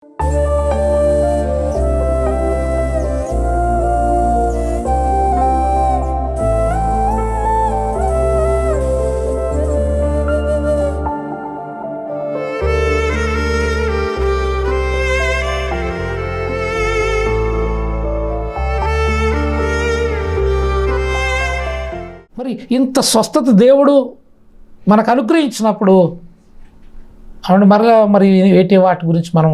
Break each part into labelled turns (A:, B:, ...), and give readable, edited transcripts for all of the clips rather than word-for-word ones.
A: మరి ఇంత స్వస్థత దేవుడు మనకు అనుగ్రహించినప్పుడు అవును మరలా మరి వేటి వాటి గురించి మనం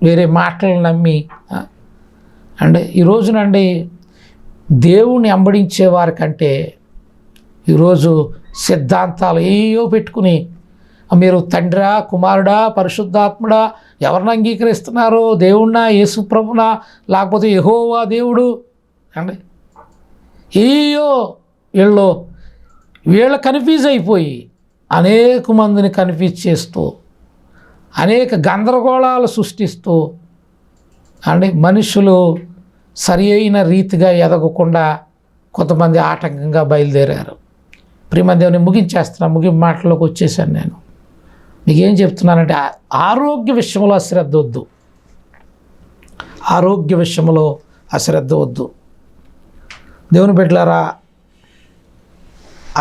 A: వేరే మాటలను నమ్మి అండ్ ఈ రోజునండి దేవుణ్ణి అంబడించే వారికంటే ఈరోజు సిద్ధాంతాలు ఏయో పెట్టుకుని మీరు తండ్రా కుమారుడా పరిశుద్ధాత్ముడా ఎవరిని అంగీకరిస్తున్నారో దేవుణ్ణా యేసు ప్రభునా లేకపోతే యెహోవా దేవుడు అండి ఏయో వీళ్ళ కన్ఫ్యూజ్ అయిపోయి అనేక మందిని కన్ఫ్యూజ్ చేస్తూ అనేక గందరగోళాలు సృష్టిస్తూ అంటే మనుషులు సరి అయిన రీతిగా ఎదగకుండా కొంతమంది ఆటంకంగా బయలుదేరారు. ప్రియమైన ముగించేస్తున్నా, ముగింపు మాటల్లోకి వచ్చేసాను. నేను మీకేం చెప్తున్నానంటే ఆరోగ్య విషయంలో అశ్రద్ధ వద్దు, ఆరోగ్య విషయంలో అశ్రద్ధ వద్దు. దేవుని బిడ్డలారా,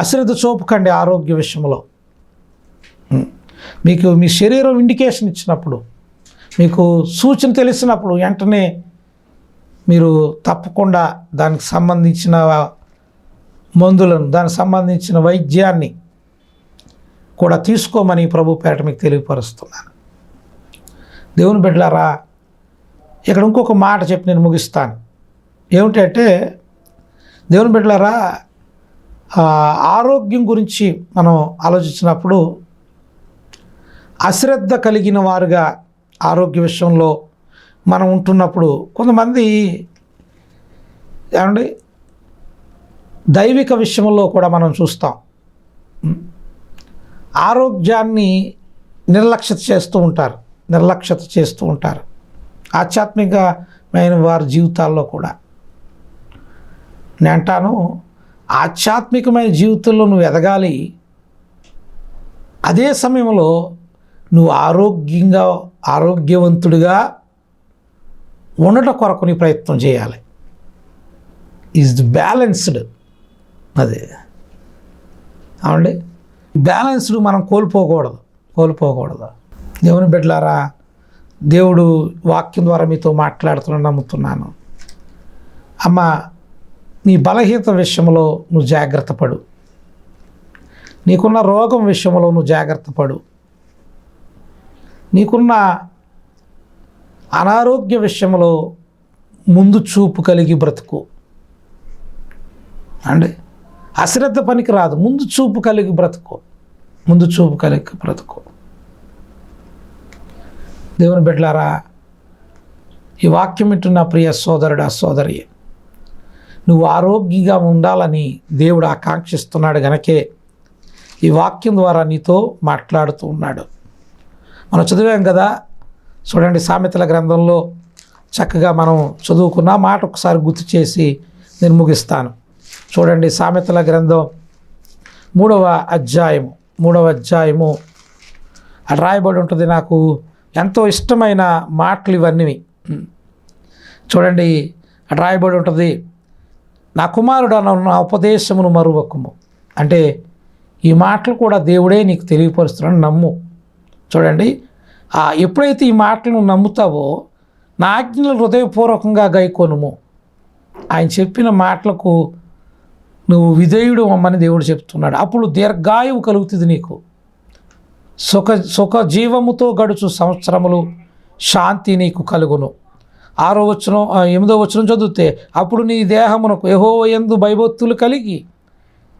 A: అశ్రద్ధ చూపకండి ఆరోగ్య విషయంలో. మీకు మీ శరీరం ఇండికేషన్ ఇచ్చినప్పుడు, మీకు సూచన తెలిసినప్పుడు వెంటనే మీరు తప్పకుండా దానికి సంబంధించిన మందులను, దానికి సంబంధించిన వైద్యాన్ని కూడా తీసుకోమని ప్రభు పేట మీకు తెలియపరుస్తున్నాను. దేవుని బిడ్డలారా, ఇక్కడ ఇంకొక మాట చెప్పి నేను ముగిస్తాను. ఏమిటంటే దేవుని బిడ్డలారా, ఆరోగ్యం గురించి మనం ఆలోచించినప్పుడు అశ్రద్ధ కలిగిన వారుగా ఆరోగ్య విషయంలో మనం ఉంటున్నప్పుడు కొంతమంది ఏమండి దైవిక విషయంలో కూడా మనం చూస్తాం, ఆరోగ్యాన్ని నిర్లక్ష్యత చేస్తూ ఉంటారు ఆధ్యాత్మికమైన వారి జీవితాల్లో కూడా. నేను అంటాను, ఆధ్యాత్మికమైన జీవితంలో నువ్వు ఎదగాలి, అదే సమయంలో నువ్వు ఆరోగ్యవంతుడిగా ఉండట కొరకు నీ ప్రయత్నం చేయాలి. Is balanced. అదే అవండి, బ్యాలెన్స్డ్ మనం కోల్పోకూడదు. దేవుని బిడ్డలారా, దేవుడు వాక్యం ద్వారా మీతో మాట్లాడుతున్నా నమ్ముతున్నాను. అమ్మ, నీ బలహీనత విషయంలో నువ్వు జాగ్రత్త పడు, నీకున్న రోగం విషయంలో నువ్వు జాగ్రత్త పడు, నీకున్న అనారోగ్య విషయంలో ముందు చూపు కలిగి బ్రతుకు. అంటే అశ్రద్ధ పనికి రాదు, ముందు చూపు కలిగి బ్రతుకు. దేవుని బిడ్డలారా, ఈ వాక్యం వింటున్న ప్రియ సోదరుడా సోదరి, నువ్వు ఆరోగ్యంగా ఉండాలని దేవుడు ఆకాంక్షిస్తున్నాడు గనకే ఈ వాక్యం ద్వారా నీతో మాట్లాడుతూ ఉన్నాడు. మనం చదివాం కదా, చూడండి సామెతల గ్రంథంలో చక్కగా మనం చదువుకున్న మాట ఒకసారి గుర్తు చేసి నేను ముగిస్తాను. చూడండి సామెతల గ్రంథం 3వ అధ్యాయము అది రాయబడి ఉంటుంది. నాకు ఎంతో ఇష్టమైన మాటలు ఇవన్నీ. చూడండి, అటు రాయబడి ఉంటుంది, నా కుమారుడు నా ఉపదేశమును మరువకుము. అంటే ఈ మాటలు కూడా దేవుడే నీకు తెలియపరుస్తున్నాడు, నమ్ము. చూడండి, ఎప్పుడైతే ఈ మాటలను నమ్ముతావో నా ఆజ్ఞలు హృదయపూర్వకంగా గైకొనుము. ఆయన చెప్పిన మాటలకు నువ్వు విధేయుడు అమ్మని దేవుడు చెప్తున్నాడు. అప్పుడు దీర్ఘాయువు కలుగుతుంది నీకు, సుఖ జీవముతో గడుచు సంవత్సరములు శాంతి నీకు కలుగును. 8వ వచనం చదివితే, అప్పుడు నీ దేహమునకు యెహోవా యందు భయభక్తులు కలిగి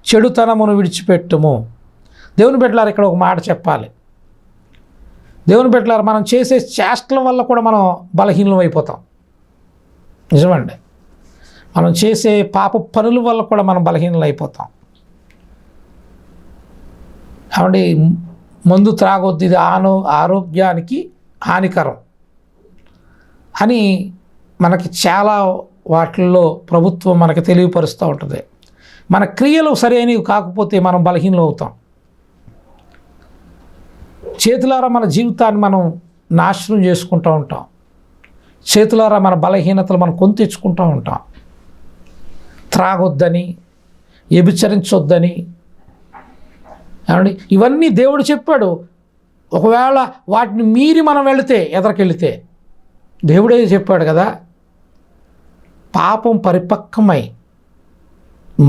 A: చెడుతనమును విడిచిపెట్టుము. దేవుని బిడ్డలారా, ఇక్కడ ఒక మాట చెప్పాలి. దేవుని బిడ్డలారా, మనం చేసే చేష్టల వల్ల కూడా మనం బలహీనం అయిపోతాం. నిజమండి, మనం చేసే పాప పనుల వల్ల కూడా మనం బలహీనలు అయిపోతాం. కాబట్టి మందు త్రాగొద్దు, ఇది ఆరోగ్యానికి హానికరం అని మనకి చాలా వాటిల్లో ప్రభుత్వం మనకి తెలియపరుస్తూ ఉంటుంది. మన క్రియలు సరైనవి కాకపోతే మనం బలహీనలు అవుతాం. చేతులారా మన జీవితాన్ని మనం నాశనం చేసుకుంటూ ఉంటాం. చేతులారా మన బలహీనతలు మనం కొని తెచ్చుకుంటూ ఉంటాం. త్రాగొద్దని, వ్యభిచరించొద్దని, ఏమండి ఇవన్నీ దేవుడు చెప్పాడు. ఒకవేళ వాటిని మీరి మనం వెళితే, ఎదరికెళితే దేవుడే చెప్పాడు కదా, పాపం పరిపక్వమై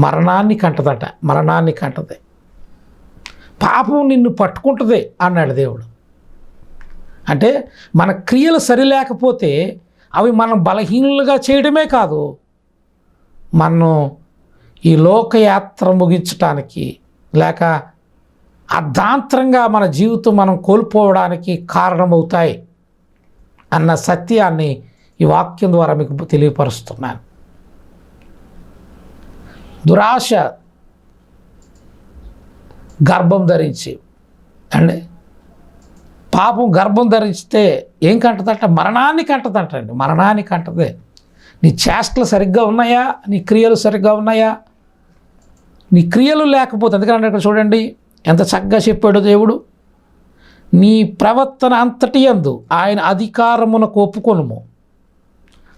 A: మరణాన్ని కంటదట. మరణాన్ని కంటది, పాపం నిన్ను పట్టుకుంటుంది అన్నాడు దేవుడు. అంటే మన క్రియలు సరిలేకపోతే అవి మనం బలహీనులుగా చేయడమే కాదు, మనం ఈ లోకయాత్ర ముగించటానికి లేక అర్ధాంతరంగా మన జీవితం మనం కోల్పోవడానికి కారణమవుతాయి అన్న సత్యాన్ని ఈ వాక్యం ద్వారా మీకు తెలియపరుస్తున్నాను. దురాశ గర్భం ధరించి అండి, పాపం గర్భం ధరిస్తే ఏం కంటదట? మరణాన్ని కంటదంటండి. మరణాన్ని కంటదే. నీ చేష్టలు సరిగ్గా ఉన్నాయా? నీ క్రియలు సరిగ్గా ఉన్నాయా? నీ క్రియలు లేకపోతే, ఎందుకంటే ఇక్కడ చూడండి ఎంత చక్కగా చెప్పాడు దేవుడు. నీ ప్రవర్తన అంతటి యందు ఆయన అధికారమునకు ఒప్పుకొనుము,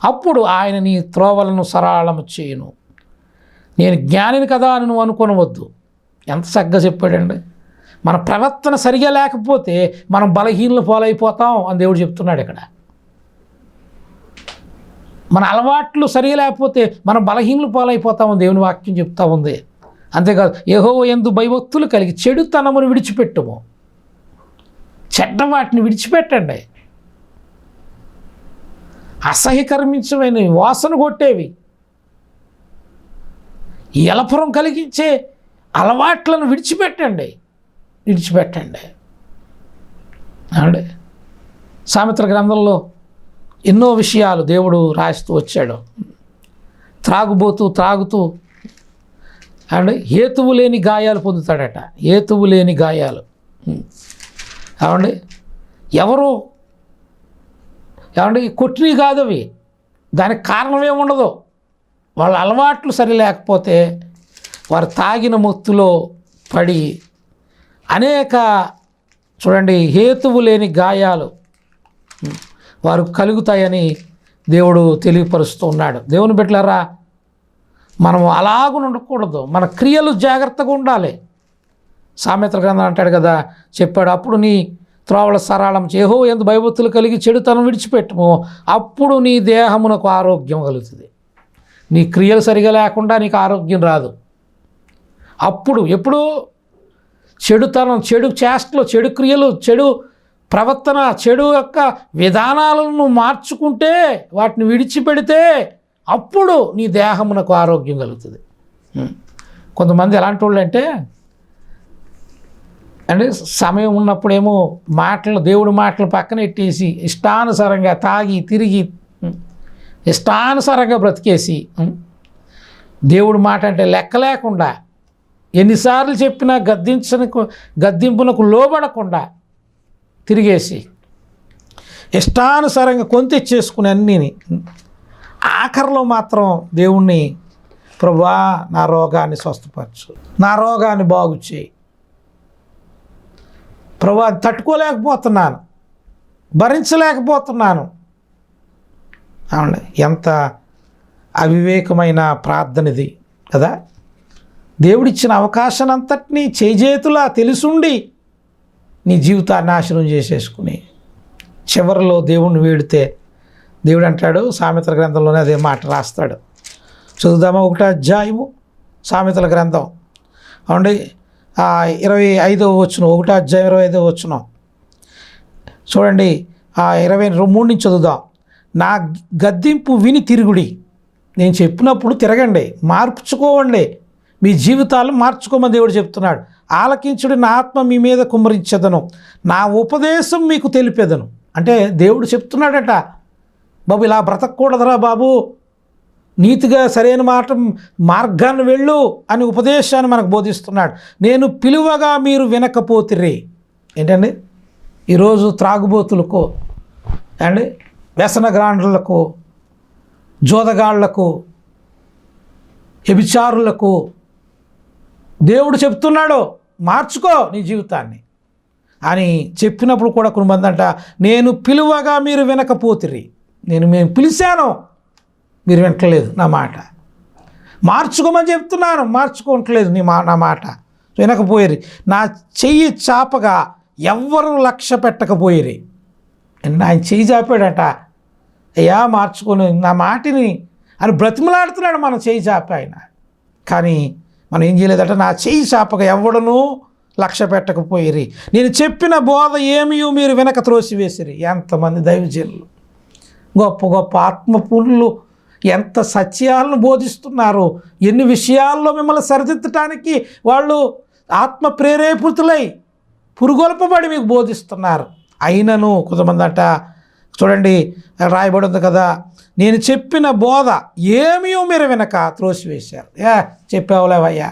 A: అప్పుడు ఆయన నీ త్రోవలను సరళము చేయును. నేను జ్ఞానిని కదా అని నువ్వు అనుకోనవద్దు. ఎంత చక్కగా చెప్పాడండి. మన ప్రవర్తన సరిగా లేకపోతే మనం బలహీనలు పాలైపోతాం అని దేవుడు చెప్తున్నాడు ఇక్కడ. మన అలవాట్లు సరిగా లేకపోతే మనం బలహీనలు పాలైపోతామని దేవుని వాక్యం చెప్తా ఉంది. అంతేకాదు, యెహోవా యందు భయభక్తులు కలిగి చెడుతనమును విడిచిపెట్టుము. చెడ్డ వాటిని విడిచిపెట్టండి. అసహ్యకరమించమైనవి, వాసన కొట్టేవి, ఎలపురం కలిగించే అలవాట్లను విడిచిపెట్టండి. అంటే సామెతల గ్రంథంలో ఎన్నో విషయాలు దేవుడు రాస్తూ వచ్చాడు. త్రాగుతూ అండ్ హేతువు లేని గాయాలు పొందుతాడట. హేతువు లేని గాయాలు ఏమండి, ఎవరు ఏమండి కొట్టినవి కాదు అవి, దానికి కారణమేముండదు. వాళ్ళ అలవాట్లు సరి లేకపోతే వారు తాగిన మత్తులో పడి అనేక చూడండి హేతువు లేని గాయాలు వారు కలుగుతాయని దేవుడు తెలియపరుస్తూ ఉన్నాడు. దేవుని బిడ్డలారా, మనం అలాగూ ఉండకూడదు. మన క్రియలు జాగ్రత్తగా ఉండాలి. సామెతల గ్రంథం అంటాడు కదా, చెప్పాడు, అప్పుడు నీ త్రోవల సరళం యెహోవా యందు భయభక్తులు కలిగి చెడుతనం విడిచిపెట్టుము, అప్పుడు నీ దేహమునకు ఆరోగ్యం కలుగుతుంది. నీ క్రియలు సరిగా లేకుండా నీకు ఆరోగ్యం రాదు. అప్పుడు ఎప్పుడు చెడుతనం, చెడు చేష్టలు, చెడు క్రియలు, చెడు ప్రవర్తన, చెడు యొక్క విధానాలను మార్చుకుంటే, వాటిని విడిచిపెడితే అప్పుడు నీ దేహమునకు ఆరోగ్యం కలుగుతుంది. కొంతమంది ఎలాంటి వాళ్ళు అంటే సమయం ఉన్నప్పుడేమో దేవుడి మాటలు పక్కన పెట్టేసి ఇష్టానుసారంగా తాగి తిరిగి ఇష్టానుసారంగా బ్రతికేసి, దేవుడి మాట అంటే లెక్క లేకుండా, ఎన్నిసార్లు చెప్పినా గద్దింపునకు లోబడకుండా తిరిగేసి ఇష్టానుసారంగా కొంతెచ్చేసుకుని అన్నీని ఆఖరిలో మాత్రం దేవుణ్ణి, ప్రభువా నా రోగాన్ని స్వస్థపరచు, నా రోగాన్ని బాగు చేయి, ప్రభువా తట్టుకోలేకపోతున్నాను, భరించలేకపోతున్నాను. అవునండి, ఎంత అవివేకమైన ప్రార్థన ఇది కదా. దేవుడిచ్చిన అవకాశాన్ని అంతటినీ చేజేతులా తెలుసుండి నీ జీవితాన్ని నాశనం చేసేసుకుని చివరిలో దేవుణ్ణి వేడితే దేవుడు అంటాడు, సామెతల గ్రంథంలోనే అదే మాట రాస్తాడు. చదువుదామా 1వ అధ్యాయము సామెతల గ్రంథం అవునండి 25వ వచనం, 1వ అధ్యాయం 25వ వచనం చూడండి. 23 నుంచి చదువుదాం. నా గద్దింపు విని తిరుగుడి. నేను చెప్పినప్పుడు తిరగండి, మార్చుకోవండి, మీ జీవితాలు మార్చుకోమని దేవుడు చెప్తున్నాడు. ఆలకించుడి, నా ఆత్మ మీ మీద కుమ్మరించెదను, నా ఉపదేశం మీకు తెలిపెదను. అంటే దేవుడు చెప్తున్నాడట, బాబు ఇలా బ్రతకూడదురా బాబు, నీతిగా సరైన మార్గాన్ని వెళ్ళు అని ఉపదేశాన్ని మనకు బోధిస్తున్నాడు. నేను పిలువగా మీరు వినకపోతిరి. ఏంటండి, ఈరోజు త్రాగుబోతులకు అండి, వ్యసనగ్రాండ్రులకు, జోదగాళ్లకు, వ్యభిచారులకు దేవుడు చెప్తున్నాడు, మార్చుకో నీ జీవితాన్ని. అని చెప్పినప్పుడు కూడా కొంతమంది అంట, నేను పిలువగా మీరు వినకపోతిరి. మేము పిలిచాను, మీరు వినట్లేదు నా మాట. మార్చుకోమని చెప్తున్నాను, మార్చుకోవట్లేదు నా మాట. వినకపోయిరి. నా చెయ్యి చాపగా ఎవ్వరూ లక్ష్య పెట్టకపోయిరి. ఆయన చెయ్యి చాపాడట, అయ్యా మార్చుకొని నా మాటిని అని బ్రతిమలాడుతున్నాడు మన చెయ్యి చాప ఆయన. కానీ మనం ఏం చేయలేదట, నా చెయ్యి చాపగా ఎవ్వడనూ లక్ష్య పెట్టకపోయిరి. నేను చెప్పిన బోధ ఏమీ మీరు వెనక త్రోసివేసిరి. ఎంతమంది దైవజనులు, గొప్ప గొప్ప ఆత్మపూర్ణులు ఎంత సత్యాలను బోధిస్తున్నారు. ఎన్ని విషయాల్లో మిమ్మల్ని సరిదిద్దటానికి వాళ్ళు ఆత్మ ప్రేరేపితులై పురుగొల్పబడి మీకు బోధిస్తున్నారు. అయినను కొంతమంది అట చూడండి, రాయబడి ఉంది కదా, నేను చెప్పిన బోధ ఏమీ మీరు వెనక త్రోసివేశారు. చెప్పావులేవయ్యా,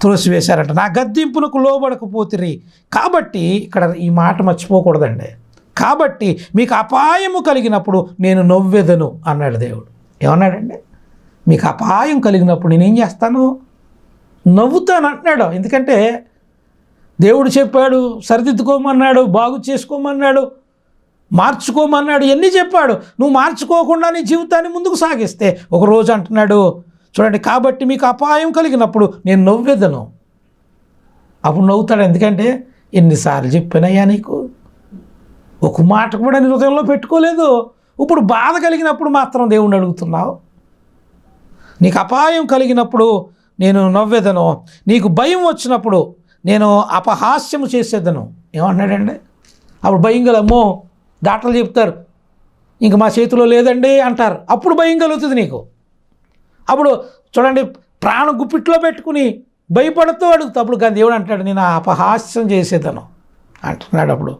A: త్రోసివేశారంట. నా గద్దింపునకు లోబడకపోతిరి. కాబట్టి ఇక్కడ ఈ మాట మర్చిపోకూడదండి. కాబట్టి మీకు అపాయము కలిగినప్పుడు నేను నవ్వెదను అన్నాడు దేవుడు. ఏమన్నాడండి? మీకు అపాయం కలిగినప్పుడు నేనేం చేస్తాను? నవ్వుతాను అంటున్నాడు. ఎందుకంటే దేవుడు చెప్పాడు, సరిదిద్దుకోమన్నాడు, బాగు చేసుకోమన్నాడు, మార్చుకోమన్నాడు, ఇవన్నీ చెప్పాడు. నువ్వు మార్చుకోకుండా నీ జీవితాన్ని ముందుకు సాగిస్తే ఒకరోజు అంటున్నాడు చూడండి, కాబట్టి మీకు అపాయం కలిగినప్పుడు నేను నవ్వెదను. అప్పుడు నవ్వుతాడు. ఎందుకంటే ఎన్నిసార్లు చెప్పానయ్యా నీకు, ఒక మాట కూడా నీ హృదయంలో పెట్టుకోలేదు. ఇప్పుడు బాధ కలిగినప్పుడు మాత్రం దేవుణ్ణి అడుగుతున్నావు. నీకు అపాయం కలిగినప్పుడు నేను నవ్వెదను, నీకు భయం వచ్చినప్పుడు నేను అపహాస్యము చేసేదను. ఏమన్నాడండి? అప్పుడు భయం అమ్మో డాక్టర్లు చెప్తారు ఇంక మా చేతిలో లేదండి అంటారు. అప్పుడు భయం కలుగుతుంది నీకు. అప్పుడు చూడండి, ప్రాణం గుప్పిట్లో పెట్టుకుని భయపడుతూ అడుగుతా. అప్పుడు కానీ దేవుడు అంటాడు, నేను అపహాస్యం చేసేదను అంటున్నాడు. అప్పుడు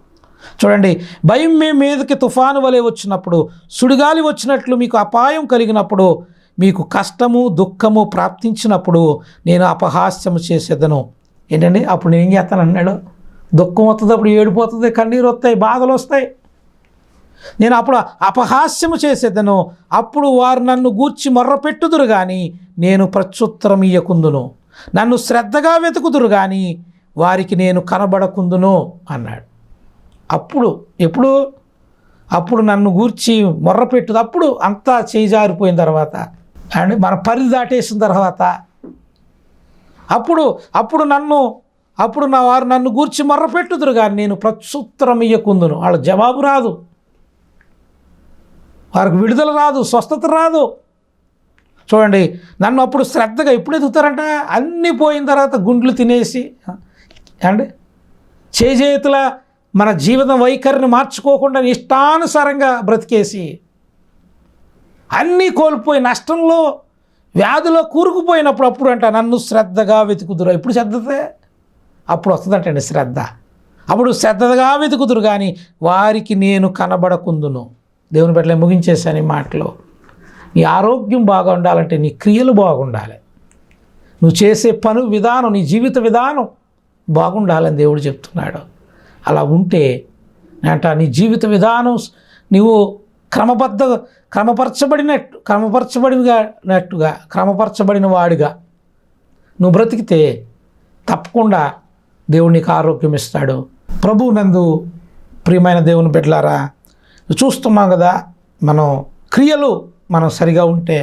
A: చూడండి, భయం మీ మీదకి తుఫాను వలె వచ్చినప్పుడు, సుడిగాలి వచ్చినట్లు మీకు అపాయం కలిగినప్పుడు, మీకు కష్టము దుఃఖము ప్రాప్తించినప్పుడు నేను అపహాస్యము చేసేదను. ఏంటండి? అప్పుడు నేను ఏం చేస్తాను అన్నాడు? దుఃఖం వస్తుంది, అప్పుడు ఏడుపు వస్తుంది, కన్నీరు వస్తాయి, బాధలు వస్తాయి. నేను అప్పుడు అపహాస్యము చేసేదను. అప్పుడు వారు నన్ను గూర్చి మొర్రపెట్టుదురు కానీ నేను ప్రత్యుత్తరం ఇయ్యకుందును. నన్ను శ్రద్ధగా వెతుకుదురు కానీ వారికి నేను కనబడకుందును అన్నాడు. అప్పుడు ఎప్పుడు? అప్పుడు నన్ను గూర్చి మొర్రపెట్టుదు. అప్పుడు అంతా చేజారిపోయిన తర్వాత అండ్ మన పరిధి దాటేసిన తర్వాత అప్పుడు నా వారు నన్ను గూర్చి మొర్రపెట్టుదురు కానీ నేను ప్రత్యుత్తరం ఇయ్యకుందును. వాళ్ళ జవాబు రాదు, వారికి విడుదల రాదు, స్వస్థత రాదు. చూడండి, నన్ను అప్పుడు శ్రద్ధగా ఎప్పుడు ఎదుగుతారంట? అన్నీ పోయిన తర్వాత గుండ్లు తినేసి అండి చేతుల మన జీవితం వైఖరిని మార్చుకోకుండా ఇష్టానుసారంగా బ్రతికేసి అన్నీ కోల్పోయి నష్టంలో వ్యాధిలో కూరుకుపోయినప్పుడు అప్పుడు అంట నన్ను శ్రద్ధగా వెతుకుదురు. ఎప్పుడు శ్రద్ధతే? అప్పుడు వస్తుందంటండి శ్రద్ధ. అప్పుడు శ్రద్ధగా వెతుకుదురు కానీ వారికి నేను కనబడకుందును. దేవుని బిడ్డలే, ముగించేశాను ఈ మాటలో. నీ ఆరోగ్యం బాగా ఉండాలంటే నీ క్రియలు బాగుండాలి. నువ్వు చేసే పని విధానం, నీ జీవిత విధానం బాగుండాలని దేవుడు చెప్తున్నాడు. అలా ఉంటే అంట నీ జీవిత విధానం నువ్వు క్రమపరచబడిన వాడిగా నువ్వు బ్రతికితే తప్పకుండా దేవుడు నీకు ఆరోగ్యం ఇస్తాడు. ప్రభువు నందు ప్రియమైన దేవుని బిడ్డలారా, చూస్తున్నాం కదా, మనం సరిగా ఉంటే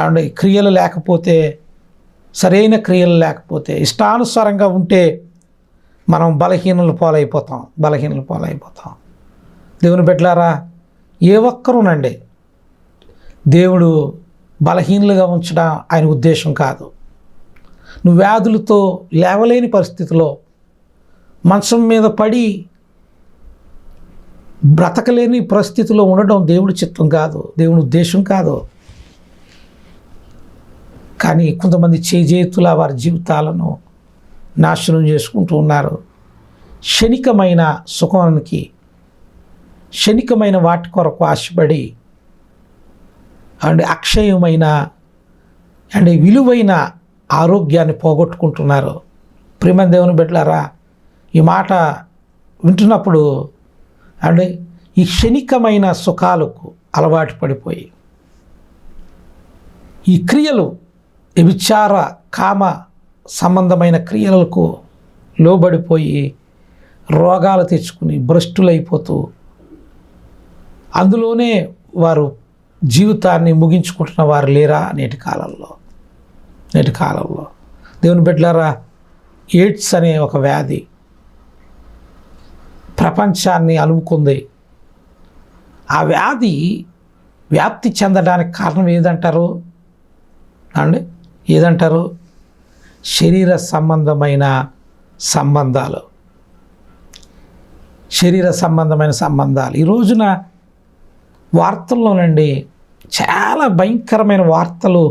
A: అండ్ క్రియలు లేకపోతే, సరైన క్రియలు లేకపోతే, ఇష్టానుసారంగా ఉంటే మనం బలహీనలు పాలైపోతాం. దేవుని బిడ్డలారా, ఏ ఒక్కరూనండి దేవుడు బలహీనులుగా ఉంచడం ఆయన ఉద్దేశం కాదు. నువ్వు వ్యాధులతో లేవలేని పరిస్థితిలో మంచం మీద పడి బ్రతకలేని పరిస్థితిలో ఉండడం దేవుడి చిత్తం కాదు, దేవుని ఉద్దేశం కాదు. కానీ కొంతమంది చేతుల వారి జీవితాలను నాశనం చేసుకుంటూ ఉన్నారు. క్షణికమైన సుఖానికి, క్షణికమైన వాటి కొరకు ఆశపడి అండ్ అక్షయమైన అండ్ విలువైన ఆరోగ్యాన్ని పోగొట్టుకుంటున్నారు. ప్రియమైన దేవుని బిడ్డలారా, ఈ మాట వింటున్నప్పుడు అండ్ ఈ క్షణికమైన సుఖాలకు అలవాటు పడిపోయి ఈ క్రియలు, వ్యభిచార కామ సంబంధమైన క్రియలకు లోబడిపోయి రోగాలు తెచ్చుకుని భ్రష్టులైపోతూ అందులోనే వారు జీవితాన్ని ముగించుకుంటున్న వారు లేరా నేటి కాలంలో దేవుని బిడ్డలారా, ఎయిడ్స్ అనే ఒక వ్యాధి ప్రపంచాన్ని అలుముకుంది. ఆ వ్యాధి వ్యాప్తి చెందడానికి కారణం ఏదంటారు శరీర సంబంధమైన సంబంధాలు. ఈ రోజున వార్తల్లోనండి చాలా భయంకరమైన వార్తలు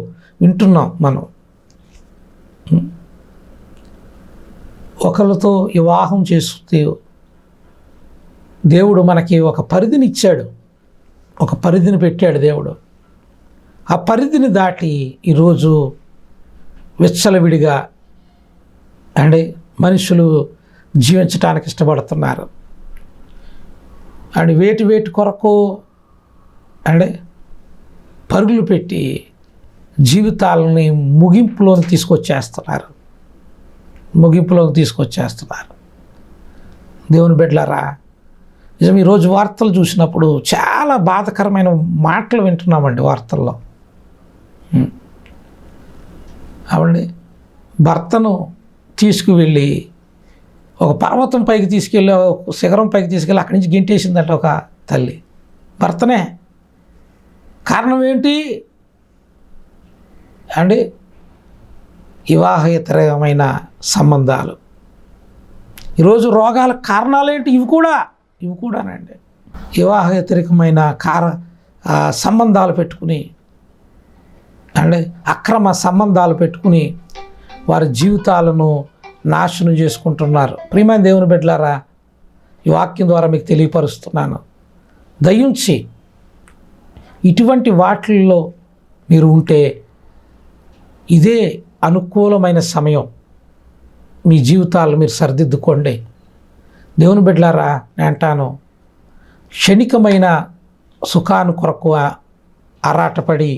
A: వింటున్నాం మనం. ఒకరితో వివాహం చేస్తూ దేవుడు మనకి ఒక పరిధిని ఇచ్చాడు, ఒక పరిధిని పెట్టాడు దేవుడు. ఆ పరిధిని దాటి ఈరోజు విచ్చలవిడిగా మనుషులు జీవించడానికి ఇష్టపడుతున్నారు. వేటి కొరకు పరుగులు పెట్టి జీవితాలని ముగింపులోకి తీసుకొచ్చేస్తున్నారు. దేవుని బిడ్డలారా, నిజం ఈరోజు వార్తలు చూసినప్పుడు చాలా బాధకరమైన మాటలు వింటున్నామండి వార్తల్లో. భర్తను తీసుకువెళ్ళి ఒక పర్వతం పైకి తీసుకెళ్ళి, ఒక శిఖరం పైకి తీసుకెళ్ళి అక్కడి నుంచి గెంటేసిందంట ఒక తల్లి భర్తనే. కారణం ఏంటి వివాహేతరమైన సంబంధాలు. ఈరోజు రోగాల కారణాలు ఏంటి? ఇవి కూడానండి వివాహేతరికమైన సంబంధాలు పెట్టుకుని అక్రమ సంబంధాలు పెట్టుకుని వారి జీవితాలను నాశనం చేసుకుంటున్నారు. ప్రియమైన దేవుని బిడ్డలారా, ఈ వాక్యం ద్వారా మీకు తెలియపరుస్తున్నాను, దయించి ఇటువంటి వాటిల్లో మీరు ఉంటే ఇదే అనుకూలమైన సమయం. మీ జీవితాలు మీరు సరిదిద్దుకోండి. దేవుని బిడ్డలారా, నేను అంటాను, క్షణికమైన సుఖాను కొరకు ఆరాటపడి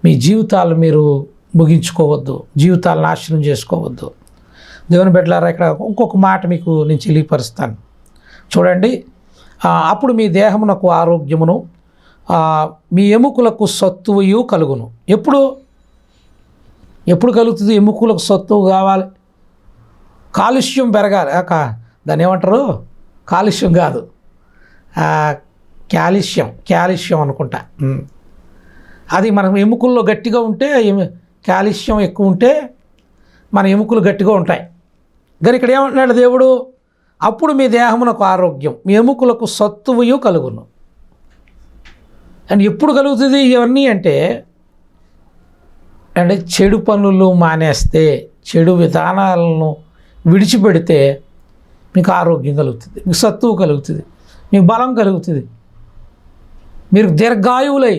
A: మీ జీవితాలు మీరు ముగించుకోవద్దు, జీవితాలు నాశనం చేసుకోవద్దు. దేవుని బిడ్డలారా, ఇక్కడ ఇంకొక మాట మీకు నేను తెలియపరుస్తాను చూడండి. అప్పుడు మీ దేహమునకు ఆరోగ్యమును, మీ ఎముకలకు సత్తువయు కలుగును. ఎప్పుడు కలుగుతుంది? ఎముకలకు సత్తువు కావాలి, కాలుష్యం పెరగాలి. దాన్ని ఏమంటారు? కాలుష్యం కాదు, క్యాల్షియం అనుకుంటా. అది మన ఎముకల్లో గట్టిగా ఉంటే, కాల్షియం ఎక్కువ ఉంటే మన ఎముకలు గట్టిగా ఉంటాయి. కానీ ఇక్కడ ఏమంటున్నాడు దేవుడు? అప్పుడు మీ దేహమునకు ఆరోగ్యం, మీ ఎముకలకు సత్తువయు కలుగును. అండ్ ఎప్పుడు కలుగుతుంది ఇవన్నీ అంటే చెడు పనులు మానేస్తే, చెడు విధానాలను విడిచిపెడితే మీకు ఆరోగ్యం కలుగుతుంది, మీకు సత్తువు కలుగుతుంది, మీకు బలం కలుగుతుంది, మీరు దీర్ఘాయువులై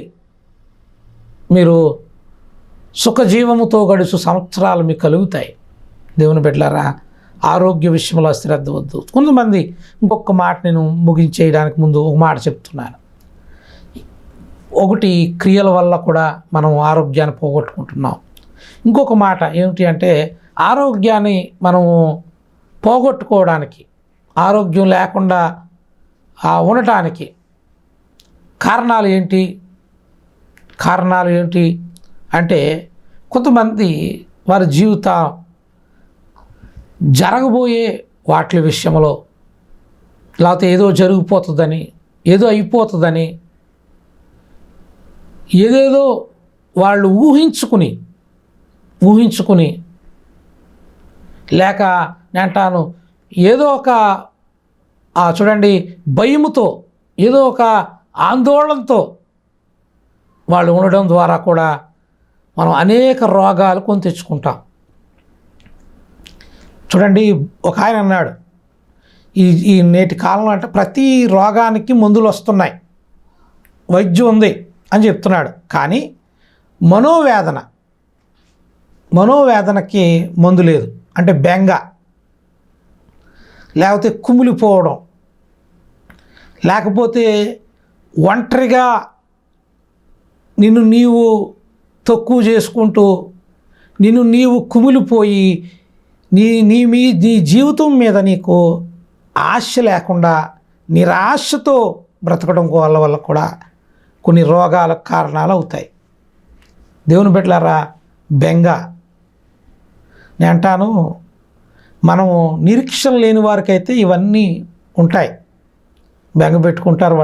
A: మీరు సుఖజీవముతో గడుచు సంవత్సరాలు మీకు కలుగుతాయి. దేవుని బిడ్డలారా, ఆరోగ్య విషయంలో అశ్రద్ధ వద్దు. కొంతమంది ఇంకొక మాట నేను ముగించేయడానికి ముందు ఒక మాట చెప్తున్నాను. ఒకటి, క్రియల వల్ల కూడా మనం ఆరోగ్యాన్ని పోగొట్టుకుంటున్నాం. ఇంకొక మాట ఏమిటి అంటే, ఆరోగ్యాన్ని మనము పోగొట్టుకోవడానికి, ఆరోగ్యం లేకుండా ఉండటానికి కారణాలు ఏంటి అంటే, కొంతమంది వారి జీవితం జరగబోయే వాటి విషయంలో, లేకపోతే ఏదో జరిగిపోతుందని, ఏదో అయిపోతుందని, ఏదేదో వాళ్ళు ఊహించుకుని లేక నేంటాను ఏదో ఒక చూడండి భయముతో, ఏదో ఒక ఆందోళనతో వాళ్ళు ఉండడం ద్వారా కూడా మనం అనేక రోగాలు కొని తెచ్చుకుంటాం. చూడండి, ఒక ఆయన అన్నాడు, ఈ నేటి కాలంలో అంటే ప్రతి రోగానికి మందులు వస్తున్నాయి, వైద్యం ఉంది అని చెప్తున్నాడు. కానీ మనోవేదనకి మందు లేదు. అంటే బెంగ, లేకపోతే కుమిలిపోవడం, లేకపోతే ఒంటరిగా నిన్ను నీవు తక్కువ చేసుకుంటూ, నిన్ను నీవు కుమిలిపోయి నీ జీవితం మీద నీకు ఆశ లేకుండా నిరాశతో బ్రతకడం వల్ల కూడా కొన్ని రోగాలకు కారణాలు అవుతాయి. దేవుని బిడ్డలారా, బెంగ. నేను అంటాను, మనము నిరీక్షణ లేని వారికైతే ఇవన్నీ ఉంటాయి. బెంగ పెట్టుకుంటారు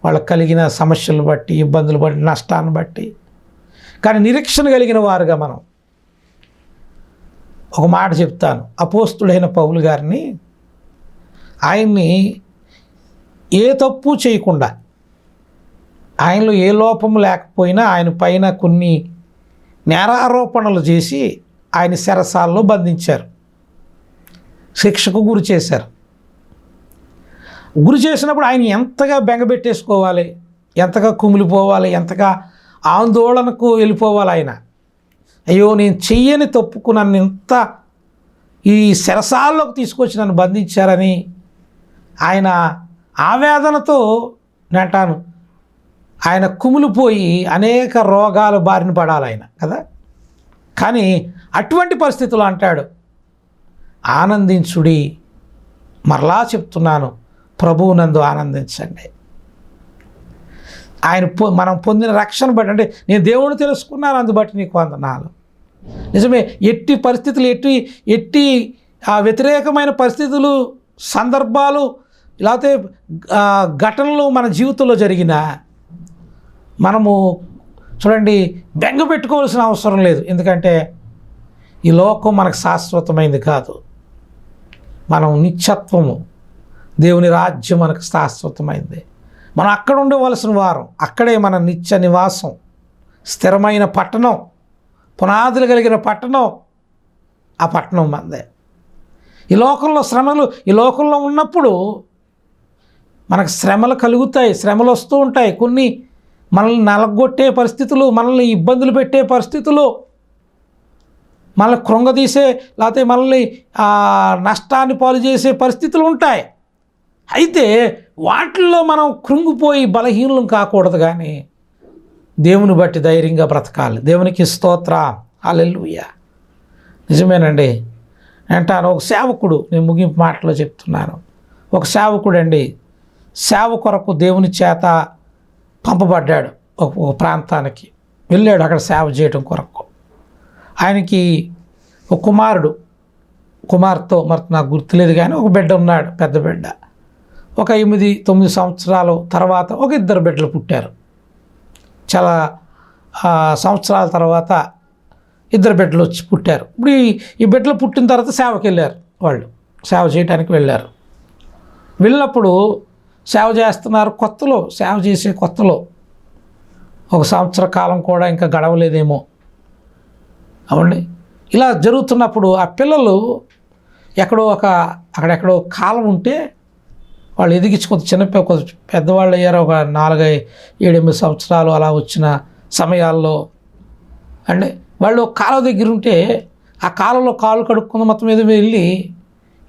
A: వాళ్ళకు కలిగిన సమస్యలు బట్టి, ఇబ్బందులు బట్టి, నష్టాన్ని బట్టి. కానీ నిరీక్షణ కలిగిన వారుగా మనం ఒక మాట చెప్తాను. అపోస్తుడైన పౌలు గారిని, ఆయన్ని ఏ తప్పు చేయకుండా, ఆయనలో ఏ లోపము లేకపోయినా ఆయన పైన కొన్ని నేరారోపణలు చేసి ఆయన చెరసాలలో బంధించారు, శిక్షకు గురి చేశారు. గురి చేసినప్పుడు ఆయన ఎంతగా బెంగపెట్టేసుకోవాలి, ఎంతగా కుమిలిపోవాలి, ఎంతగా ఆందోళనకు వెళ్ళిపోవాలి. ఆయన, అయ్యో నేను చెయ్యని తప్పుకు నన్ను ఇంత ఈ చెరసాల్లోకి తీసుకొచ్చి నన్ను బంధించారని ఆయన ఆవేదనతో నేంటాను ఆయన కుమిలిపోయి అనేక రోగాల బారిన పడాలి ఆయన కదా. కానీ అటువంటి పరిస్థితులు అంటాడు, ఆనందించుడి. మరలా చెప్తున్నాను, ప్రభువునందు ఆనందించండి. ఆయన మనం పొందిన రక్షణ బట్టి, అంటే నేను దేవుని తెలుసుకున్నాను అందుబట్టి నీకు వందనాలు. నిజమే, ఎట్టి పరిస్థితులు, ఎట్టి వ్యతిరేకమైన పరిస్థితులు, సందర్భాలు, లేకపోతే ఘటనలు మన జీవితంలో జరిగిన మనము చూడండి బెంగ పెట్టుకోవాల్సిన అవసరం లేదు. ఎందుకంటే ఈ లోకం మనకు శాశ్వతమైంది కాదు. మనం నిత్యత్వము, దేవుని రాజ్యం మనకు శాశ్వతమైంది. మనం అక్కడ ఉండవలసిన వారం, అక్కడే మన నిత్య నివాసం, స్థిరమైన పట్టణం, పునాదులు కలిగిన పట్టణం. ఆ పట్టణం మనదే. ఈ లోకంలో శ్రమలు, ఈ లోకంలో ఉన్నప్పుడు మనకు శ్రమలు కలుగుతాయి, శ్రమలు వస్తూ ఉంటాయి. కొన్ని మనల్ని నలగొట్టే పరిస్థితులు, మనల్ని ఇబ్బందులు పెట్టే పరిస్థితులు, మనల్ని కృంగదీసే, లేకపోతే మనల్ని నష్టాన్ని పాలు చేసే పరిస్థితులు ఉంటాయి. అయితే వాటిల్లో మనం కృంగిపోయి బలహీనులం కాకూడదు, కానీ దేవుని బట్టి ధైర్యంగా బ్రతకాలి. దేవునికి స్తోత్ర, హల్లెలూయా. నిజమేనండి. అంటాను, ఒక సేవకుడు, నేను ముగింపు మాటలో చెప్తున్నాను, ఒక సేవకుడు అండి, సేవ కొరకు దేవుని చేత పంపబడ్డాడు. ఒక ప్రాంతానికి వెళ్ళాడు, అక్కడ సేవ చేయడం కొరకు. ఆయనకి ఒక కుమార్తె, మరి నాకు గుర్తులేదు, కానీ ఒక బిడ్డ ఉన్నాడు, పెద్ద బిడ్డ. ఒక 8-9 సంవత్సరాల తర్వాత ఒక 2 బిడ్డలు పుట్టారు. చాలా సంవత్సరాల తర్వాత 2 బిడ్డలు వచ్చి పుట్టారు. ఇప్పుడు ఈ బిడ్డలు పుట్టిన తర్వాత సేవకి వెళ్ళారు, వాళ్ళు సేవ చేయడానికి వెళ్ళారు. వెళ్ళినప్పుడు సేవ చేస్తున్నారు, సేవ చేసే కొత్తలో 1 సంవత్సర కాలం కూడా ఇంకా గడవలేదేమో అవండి. ఇలా జరుగుతున్నప్పుడు ఆ పిల్లలు అక్కడెక్కడో కాలం ఉంటే వాళ్ళు ఎదిగించి కొంత పెద్దవాళ్ళు అయ్యారు. ఒక 4-7-8 సంవత్సరాలు అలా వచ్చిన సమయాల్లో అంటే వాళ్ళు కాలువ దగ్గర ఉంటే ఆ కాలంలో కాళ్ళు కడుక్కున్న మొత్తం మీద వెళ్ళి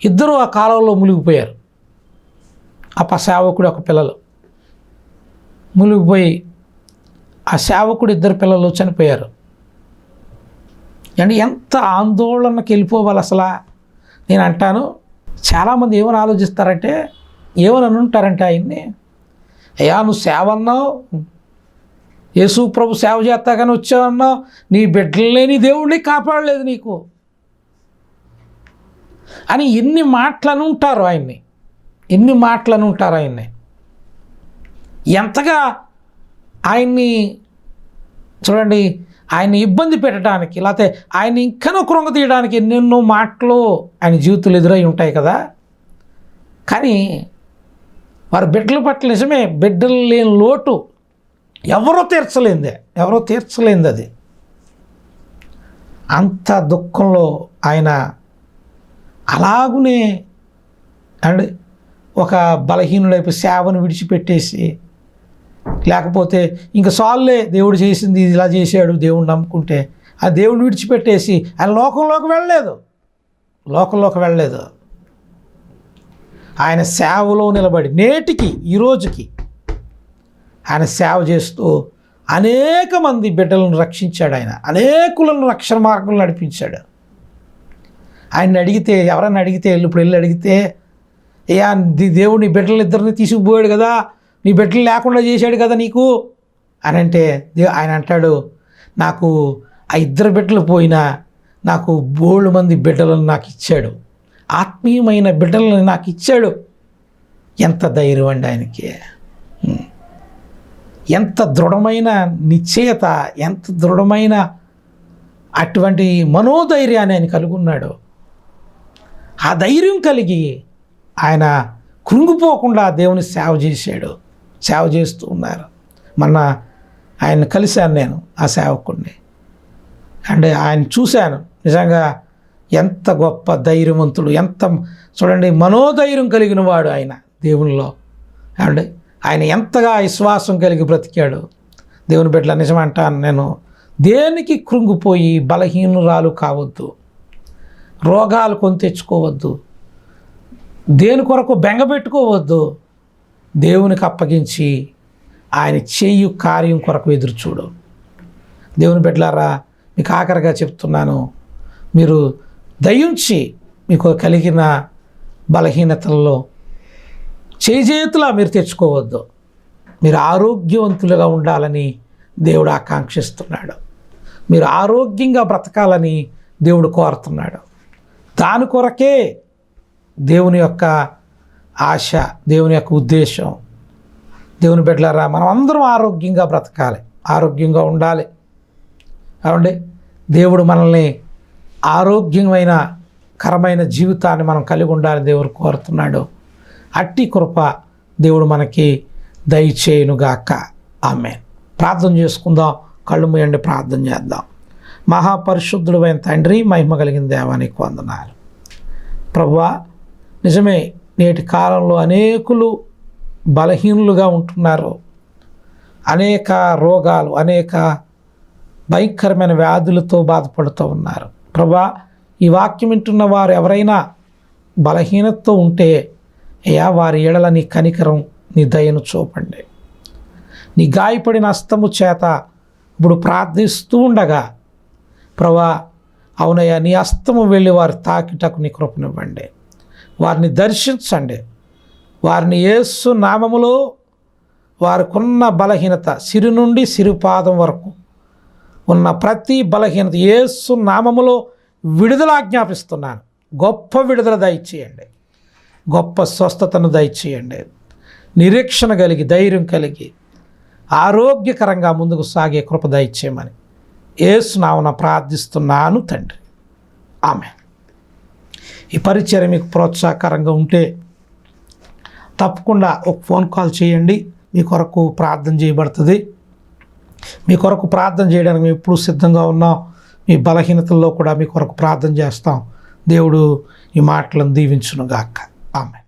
A: ఇద్దరు ఆ కాలువలో మునిగిపోయారు. ఆ సేవకుడు ఒక పిల్లలు మునిగిపోయి ఆ సేవకుడు 2 పిల్లలు చనిపోయారు. అంటే ఎంత ఆందోళనకి వెళ్ళిపోవాలి అసలు. నేను అంటాను, చాలామంది ఏమని ఆలోచిస్తారంటే, ఏమని అనుంటారంటే ఆయన్ని, అయ్యా నువ్వు సేవ అన్నావు, యేసు ప్రభు సేవ చేస్తాగానే వచ్చావన్నావు, నీ బిడ్డలనే నీ దేవుడిని కాపాడలేదు నీకు అని ఎన్ని మాటలను ఉంటారు ఆయన్ని, ఎంతగా ఆయన్ని చూడండి, ఆయన్ని ఇబ్బంది పెట్టడానికి, లేకపోతే ఆయన ఇంకనో కృంగ తీయడానికి ఎన్నెన్నో మాటలు ఆయన జీవితంలో ఎదురై ఉంటాయి కదా. కానీ వారి బిడ్డల పట్ల నిజమే, బిడ్డలు లేని లోటు ఎవరో తీర్చలేంది అది. అంత దుఃఖంలో ఆయన అలాగునే అండ్ ఒక బలహీనుడైపు సేవను విడిచిపెట్టేసి, లేకపోతే ఇంకా సాల్లే దేవుడు చేసింది ఇలా చేశాడు దేవుడు నమ్ముకుంటే, ఆ దేవుడిని విడిచిపెట్టేసి ఆయన లోకంలోకి వెళ్ళలేదు. ఆయన సేవలో నిలబడి నేటికి ఈ రోజుకి ఆయన సేవ చేస్తూ అనేక మంది బిడ్డలను రక్షించాడు. ఆయన అనేకులను రక్షణ మార్గంలో నడిపించాడు. ఆయన్ని అడిగితే, ఎవరైనా అడిగితే, ఇప్పుడు వెళ్ళి అడిగితే అయ్యా దేవుడు నీ బిడ్డలిద్దరిని తీసుకుపోయాడు కదా, నీ బిడ్డలు లేకుండా చేశాడు కదా నీకు అని అంటే ఆయన అంటాడు, నాకు ఆ ఇద్దరు బిడ్డలు పోయినా నాకు బోళ్ళు మంది బిడ్డలను నాకు ఇచ్చాడు, ఆత్మీయమైన బిడ్డలను నాకు ఇచ్చాడు. ఎంత ధైర్యం అండి ఆయనకి, ఎంత దృఢమైన నిశ్చయత, ఎంత దృఢమైన అటువంటి మనోధైర్యాన్ని ఆయన కలిగి ఉన్నాడు. ఆ ధైర్యం కలిగి ఆయన కృంగిపోకుండా దేవుని సేవ చేస్తూ ఉన్నారు. మొన్న ఆయన కలిశాను నేను, ఆ సేవకుడిని, అంటే ఆయన చూశాను. నిజంగా ఎంత గొప్ప ధైర్యవంతుడు, ఎంత చూడండి మనోధైర్యం కలిగిన వాడు ఆయన దేవునిలో. అంటే ఆయన ఎంతగా విశ్వాసం కలిగి బ్రతికాడు. దేవుని బిడ్డల నిజమంటాను నేను, దేనికి కృంగిపోయి బలహీనురాలు కావద్దు, రోగాలు కొని తెచ్చుకోవద్దు, దేని కొరకు బెంగపెట్టుకోవద్దు. దేవునికి అప్పగించి ఆయన చేయు కార్యం కొరకు ఎదురు చూడు. దేవుని బిడ్డలారా, మీకు ఆఖరిగా చెప్తున్నాను, మీరు దయించి మీకు కలిగిన బలహీనతల్లో చేజేతులా మీరు తెచ్చుకోవద్దు. మీరు ఆరోగ్యవంతులుగా ఉండాలని దేవుడు ఆకాంక్షిస్తున్నాడు. మీరు ఆరోగ్యంగా బ్రతకాలని దేవుడు కోరుతున్నాడు. దాని కొరకే దేవుని యొక్క ఆశ, దేవుని యొక్క ఉద్దేశం. దేవుని బిడ్డలారా, మనం అందరం ఆరోగ్యంగా బ్రతకాలి, ఆరోగ్యంగా ఉండాలి. కాబట్టి దేవుడు మనల్ని ఆరోగ్యమైన కరమైన జీవితాన్ని మనం కలిగి ఉండాలి దేవుడు కోరుతున్నాడు. అట్టి కృప దేవుడు మనకి దయచేయునుగాక. ఆమేన్. ప్రార్థన చేసుకుందాం. కళ్ళు మూయండి, ప్రార్థన చేద్దాం. మహాపరిశుద్ధుడైన తండ్రి, మహిమ కలిగిన దేవానికి వందనాలు. ప్రభువా, నిజమే నేటి కాలంలో అనేకులు బలహీనులుగా ఉంటున్నారు. అనేక రోగాలు, అనేక భయంకరమైన వ్యాధులతో బాధపడుతూ ఉన్నారు. ప్రభువా, ఈ వాక్యం వింటున్న వారు ఎవరైనా బలహీనతతో ఉంటే అయ్యా, వారి ఎడల నీ కనికరం, నీ దయను చూపండి. నీ గాయపడిన హస్తము చేత ఇప్పుడు ప్రార్థిస్తూ ఉండగా ప్రభువా, అవునయ్యా, నీ హస్తము వెళ్ళి వారి తాకిటకు నీ కృపనివ్వండి. వారిని దర్శించండి. వారిని యేసు నామములో వారికున్న బలహీనత, సిరి నుండి సిరిపాదం వరకు ఉన్న ప్రతి బలహీనత యేసు నామములో విడుదల ఆజ్ఞాపిస్తున్నాను. గొప్ప విడుదల దయచేయండి, గొప్ప స్వస్థతను దయచేయండి. నిరీక్షణ కలిగి, ధైర్యం కలిగి, ఆరోగ్యకరంగా ముందుకు సాగే కృప దయచేయమని యేసు నామమున ప్రార్థిస్తున్నాను తండ్రి. ఆమేన్. ఈ పరిచర్య మీకు ప్రోత్సాహకరంగా ఉంటే తప్పకుండా ఒక ఫోన్ కాల్ చేయండి. మీ కొరకు ప్రార్థన చేయబడుతుంది. మీ కొరకు ప్రార్థన చేయడానికి మేము ఎప్పుడూ సిద్ధంగా ఉన్నాం. మీ బలహీనతల్లో కూడా మీ కొరకు ప్రార్థన చేస్తాం. దేవుడు ఈ మాటలను దీవించునుగాక. ఆమేన్.